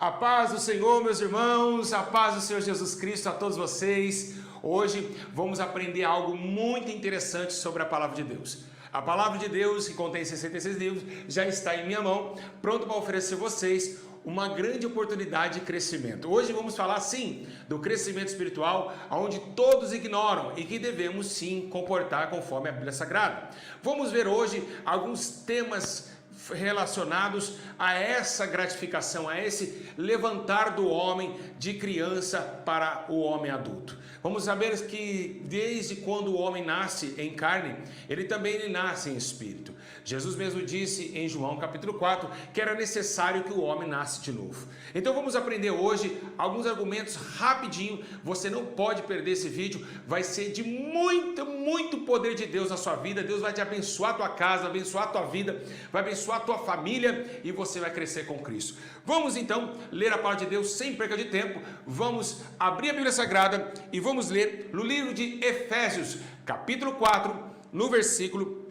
A paz do Senhor, meus irmãos, a paz do Senhor Jesus Cristo a todos vocês. Hoje vamos aprender algo muito interessante sobre a Palavra de Deus. A Palavra de Deus, que contém 66 livros, já está em minha mão, pronto para oferecer a vocês uma grande oportunidade de crescimento. Hoje vamos falar, sim, do crescimento espiritual, onde todos ignoram e que devemos, sim, comportar conforme a Bíblia Sagrada. Vamos ver hoje alguns temas relacionados a essa gratificação, a esse levantar do homem de criança para o homem adulto. Vamos saber que desde quando o homem nasce em carne, ele também nasce em espírito. Jesus mesmo disse em João capítulo 4 que era necessário que o homem nasce de novo. Então vamos aprender hoje alguns argumentos rapidinho. Você não pode perder esse vídeo, vai ser de muito poder de Deus na sua vida. Deus vai te abençoar a tua casa, abençoar a tua vida, vai abençoar a tua família e você vai crescer com Cristo. Vamos então ler a palavra de Deus sem perca de tempo. Vamos abrir a Bíblia Sagrada e vamos ler no livro de Efésios, capítulo 4, no versículo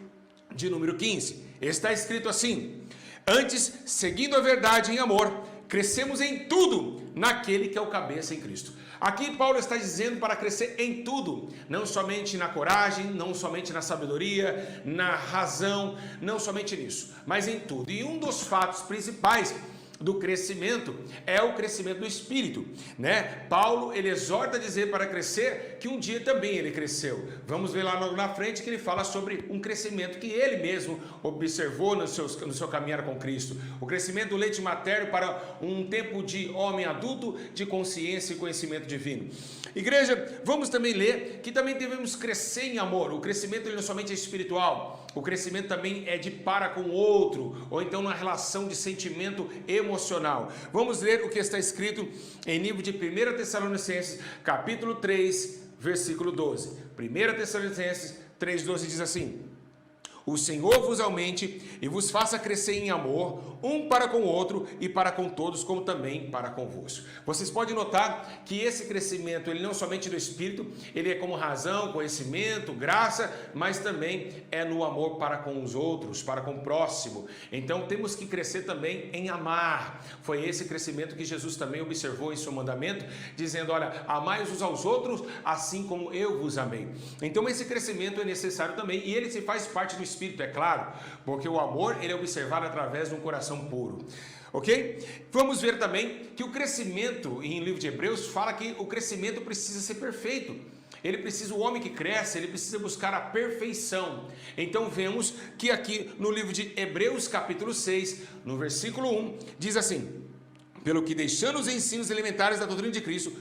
de número 15. Está escrito assim: antes, seguindo a verdade em amor, crescemos em tudo naquele que é o cabeça em Cristo. Aqui Paulo está dizendo para crescer em tudo, não somente na coragem, não somente na sabedoria, na razão, não somente nisso, mas em tudo. E um dos fatos principais do crescimento é o crescimento do espírito, né? Paulo, ele exorta a dizer para crescer que um dia também ele cresceu. Vamos ver lá logo na frente que ele fala sobre um crescimento que ele mesmo observou no seu caminhar com Cristo. O crescimento do leite materno para um tempo de homem adulto, de consciência e conhecimento divino. Igreja, vamos também ler que também devemos crescer em amor. O crescimento ele não somente é espiritual, o crescimento também é de para com o outro, ou então na relação de sentimento emocional. Vamos ler o que está escrito em livro de 1 Tessalonicenses, capítulo 3, versículo 12. 1 Tessalonicenses 3,12 diz assim: o Senhor vos aumente e vos faça crescer em amor, um para com o outro e para com todos, como também para convosco. Vocês podem notar que esse crescimento, ele não somente do Espírito, ele é como razão, conhecimento, graça, mas também é no amor para com os outros, para com o próximo. Então temos que crescer também em amar. Foi esse crescimento que Jesus também observou em seu mandamento, dizendo: olha, amai uns aos outros, assim como eu vos amei. Então esse crescimento é necessário também, e ele se faz parte do Espírito, é claro, porque o amor ele é observado através de um coração puro, ok? Vamos ver também que o crescimento, em livro de Hebreus, fala que o crescimento precisa ser perfeito. Ele precisa, o homem que cresce, ele precisa buscar a perfeição. Então vemos que aqui no livro de Hebreus, capítulo 6, no versículo 1, diz assim: pelo que deixando os ensinos elementares da doutrina de Cristo,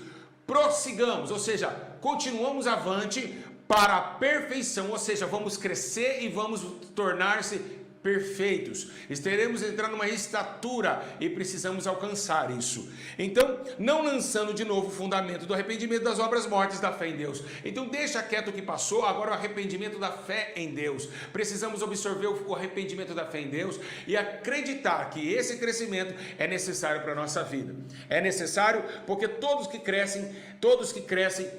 prossigamos, ou seja, continuamos avante para a perfeição, ou seja, vamos crescer e vamos tornar-se perfeitos. Estaremos entrando numa estatura e precisamos alcançar isso. Então, não lançando de novo o fundamento do arrependimento das obras mortas da fé em Deus. Então, deixa quieto o que passou, agora o arrependimento da fé em Deus. Precisamos absorver o arrependimento da fé em Deus e acreditar que esse crescimento é necessário para a nossa vida. É necessário porque todos que crescem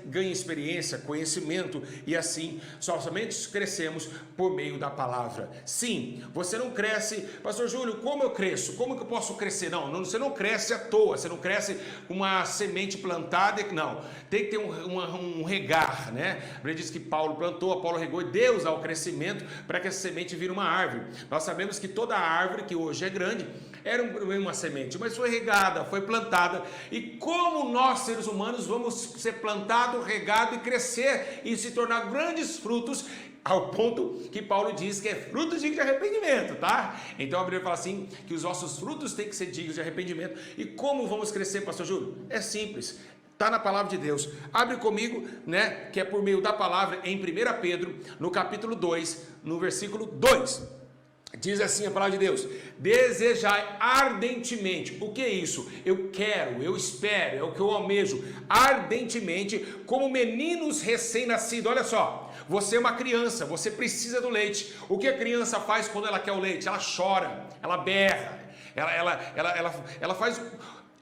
ganham experiência, conhecimento e assim somente crescemos por meio da palavra. Sim, você não cresce, pastor Júlio, como eu cresço? Como que eu posso crescer? Não, você não cresce à toa, você não cresce uma semente plantada, não. Tem que ter um regar, né? A Bíblia diz que Paulo plantou, Apolo regou e Deus dá o crescimento para que essa semente vire uma árvore. Nós sabemos que toda árvore que hoje é grande era uma semente, mas foi regada, foi plantada. E como nós seres humanos vamos ser plantados, regados e crescer e se tornar grandes frutos, ao ponto que Paulo diz que é fruto digno de arrependimento, tá? Então a Bíblia fala assim, que os nossos frutos têm que ser dignos de arrependimento. E como vamos crescer, pastor Júlio? É simples, está na palavra de Deus. Abre comigo, né, que é por meio da palavra em 1 Pedro, no capítulo 2, no versículo 2. Diz assim a palavra de Deus: desejai ardentemente. O que é isso? Eu quero, eu espero, é o que eu almejo ardentemente, como meninos recém-nascidos. Olha só, você é uma criança, você precisa do leite. O que a criança faz quando ela quer o leite? Ela chora, ela berra, ela faz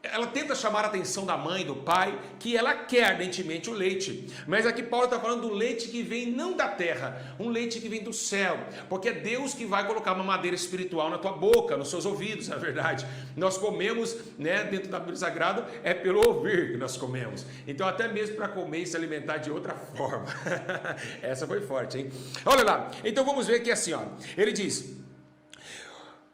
ela tenta chamar a atenção da mãe, do pai, que ela quer ardentemente o leite. Mas aqui Paulo está falando do leite que vem não da terra, um leite que vem do céu, porque é Deus que vai colocar uma madeira espiritual na tua boca, nos seus ouvidos, na verdade. Nós comemos, né, dentro da Bíblia Sagrada, é pelo ouvir que nós comemos. Então até mesmo para comer e se alimentar de outra forma. Essa foi forte, hein? Olha lá, então vamos ver aqui assim, ó. Ele diz: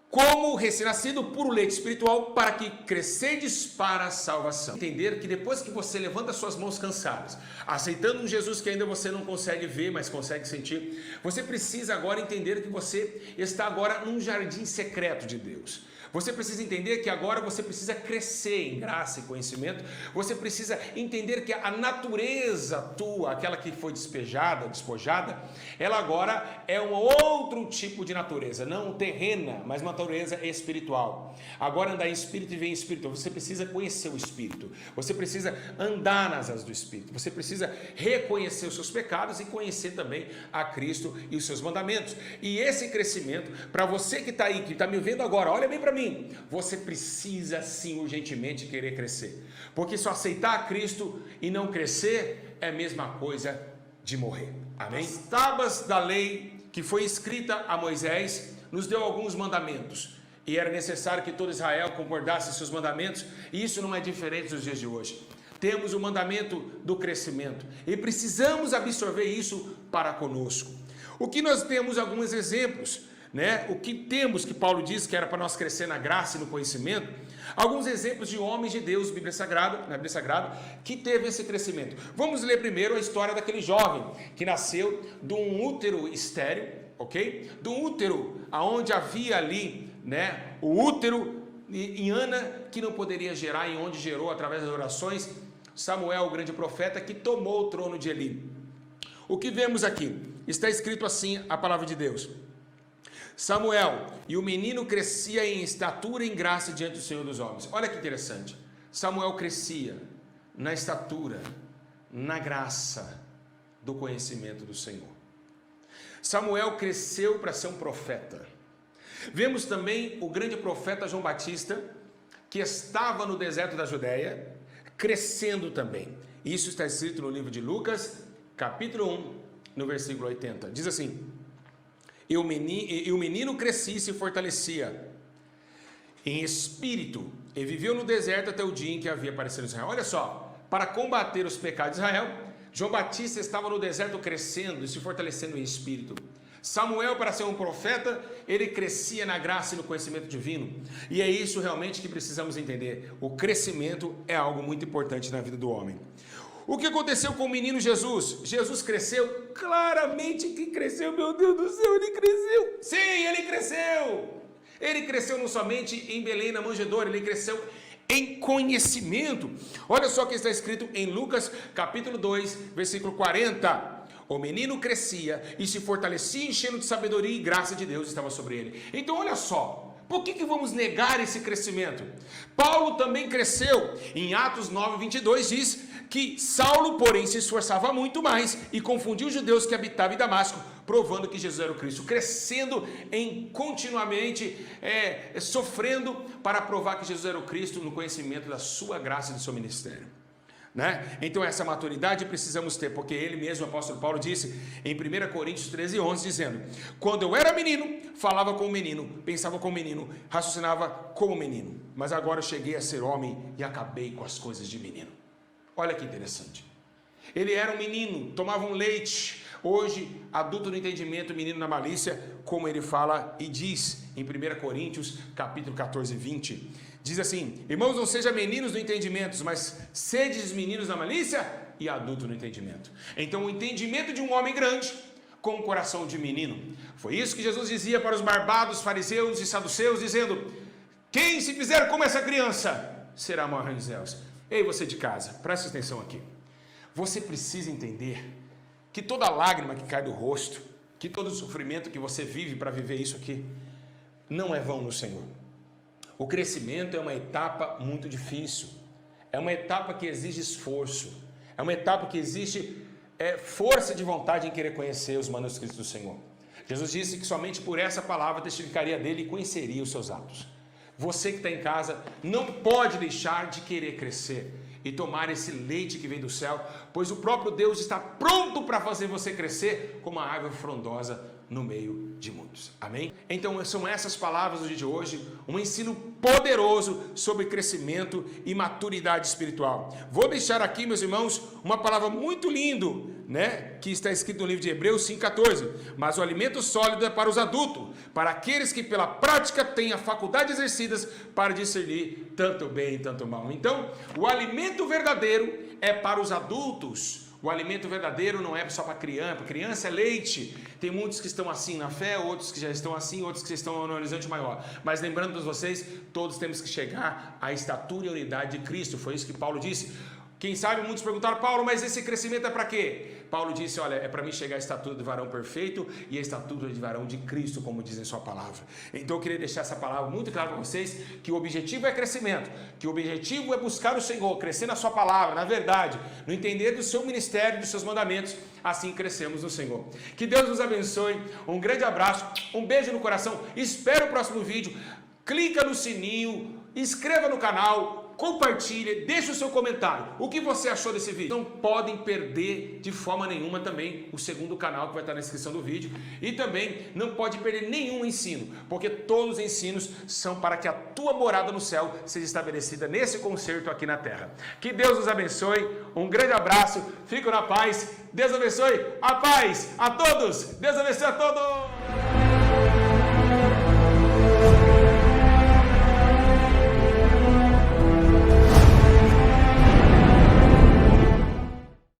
como recém-nascido, puro leite espiritual, para que crescedes para a salvação. Entender que depois que você levanta suas mãos cansadas, aceitando um Jesus que ainda você não consegue ver, mas consegue sentir, você precisa agora entender que você está agora num jardim secreto de Deus. Você precisa entender que agora você precisa crescer em graça e conhecimento. Você precisa entender que a natureza tua, aquela que foi despojada, ela agora é um outro tipo de natureza, não terrena, mas uma natureza espiritual. Agora andar em espírito e ver em espírito. Você precisa conhecer o espírito. Você precisa andar nas asas do espírito. Você precisa reconhecer os seus pecados e conhecer também a Cristo e os seus mandamentos. E esse crescimento, para você que está aí, que está me vendo agora, olha bem para mim. Você precisa sim urgentemente querer crescer, porque só aceitar Cristo e não crescer é a mesma coisa de morrer. Amém? As tábuas da lei que foi escrita a Moisés nos deu alguns mandamentos, e era necessário que todo Israel concordasse com seus mandamentos, e isso não é diferente dos dias de hoje. Temos o mandamento do crescimento e precisamos absorver isso para conosco. O que nós temos alguns exemplos, né? O que temos que Paulo diz que era para nós crescer na graça e no conhecimento, alguns exemplos de homens de Deus, na Bíblia Sagrada, que teve esse crescimento. Vamos ler primeiro a história daquele jovem que nasceu de um útero estéril, ok? De um útero onde havia ali, né, o útero em Ana, que não poderia gerar, e onde gerou através das orações Samuel, o grande profeta, que tomou o trono de Eli. O que vemos aqui? Está escrito assim a palavra de Deus: Samuel, e o menino crescia em estatura e em graça diante do Senhor dos homens. Olha que interessante. Samuel crescia na estatura, na graça do conhecimento do Senhor. Samuel cresceu para ser um profeta. Vemos também o grande profeta João Batista, que estava no deserto da Judéia, crescendo também. Isso está escrito no livro de Lucas, capítulo 1, no versículo 80. Diz assim: E o menino crescia e se fortalecia em espírito, e viveu no deserto até o dia em que havia aparecido Israel. Olha só, para combater os pecados de Israel, João Batista estava no deserto crescendo e se fortalecendo em espírito. Samuel, para ser um profeta, ele crescia na graça e no conhecimento divino. E é isso realmente que precisamos entender. O crescimento é algo muito importante na vida do homem. O que aconteceu com o menino Jesus? Jesus cresceu? Claramente que cresceu, meu Deus do céu, ele cresceu. Sim, ele cresceu. Ele cresceu não somente em Belém, na manjedoura, ele cresceu em conhecimento. Olha só o que está escrito em Lucas, capítulo 2, versículo 40. O menino crescia e se fortalecia, enchendo de sabedoria, e graça de Deus estava sobre ele. Então olha só, por que vamos negar esse crescimento? Paulo também cresceu. Em Atos 9, 22 diz que Saulo, porém, se esforçava muito mais e confundia os judeus que habitavam em Damasco, provando que Jesus era o Cristo, crescendo em continuamente sofrendo para provar que Jesus era o Cristo no conhecimento da sua graça e do seu ministério. Né? Então essa maturidade precisamos ter, porque ele mesmo, o apóstolo Paulo, disse em 1 Coríntios 13, 11, dizendo: quando eu era menino, falava como menino, pensava como menino, raciocinava como menino, mas agora eu cheguei a ser homem e acabei com as coisas de menino. Olha que interessante. Ele era um menino, tomava um leite. Hoje, adulto no entendimento, menino na malícia, como ele fala e diz em 1 Coríntios, capítulo 14, 20. Diz assim: irmãos, não sejam meninos no entendimento, mas sedes meninos na malícia e adulto no entendimento. Então, o entendimento de um homem grande com o coração de menino. Foi isso que Jesus dizia para os barbados, fariseus e saduceus, dizendo: quem se fizer como essa criança será maior dos céus. Ei, você de casa, preste atenção aqui. Você precisa entender que toda lágrima que cai do rosto, que todo sofrimento que você vive para viver isso aqui, não é vão no Senhor. O crescimento é uma etapa muito difícil, é uma etapa que exige esforço, é uma etapa que exige força de vontade em querer conhecer os manuscritos do Senhor. Jesus disse que somente por essa palavra testificaria dele e conheceria os seus atos. você que está em casa não pode deixar de querer crescer e tomar esse leite que vem do céu, pois o próprio Deus está pronto para fazer você crescer como uma árvore frondosa no meio de muitos. Amém? Então são essas palavras do dia de hoje, um ensino poderoso sobre crescimento e maturidade espiritual. Vou deixar aqui, meus irmãos, uma palavra muito lindo, né, que está escrito no livro de Hebreus 5,14. Mas o alimento sólido é para os adultos, para aqueles que pela prática têm a faculdade exercidas para discernir tanto o bem e tanto o mal. Então, o alimento verdadeiro é para os adultos. O alimento verdadeiro não é só para criança. Para criança é leite. Tem muitos que estão assim na fé, outros que já estão assim, outros que estão no horizonte maior. Mas lembrando vocês, todos temos que chegar à estatura e unidade de Cristo. Foi isso que Paulo disse. Quem sabe muitos perguntaram: Paulo, mas esse crescimento é para quê? Paulo disse: olha, é para mim chegar à estatura de varão perfeito e à estatura de varão de Cristo, como diz em sua palavra. Então eu queria deixar essa palavra muito clara para vocês, que o objetivo é crescimento, que o objetivo é buscar o Senhor, crescer na sua palavra, na verdade, no entender do seu ministério, dos seus mandamentos. Assim crescemos no Senhor. Que Deus nos abençoe, um grande abraço, um beijo no coração, espero o próximo vídeo, clica no sininho, inscreva no canal, compartilhe, deixe o seu comentário. O que você achou desse vídeo? Não podem perder de forma nenhuma também o segundo canal que vai estar na descrição do vídeo. E também não pode perder nenhum ensino, porque todos os ensinos são para que a tua morada no céu seja estabelecida nesse concerto aqui na terra. Que Deus nos abençoe, um grande abraço, fico na paz, Deus abençoe, a paz a todos, Deus abençoe a todos!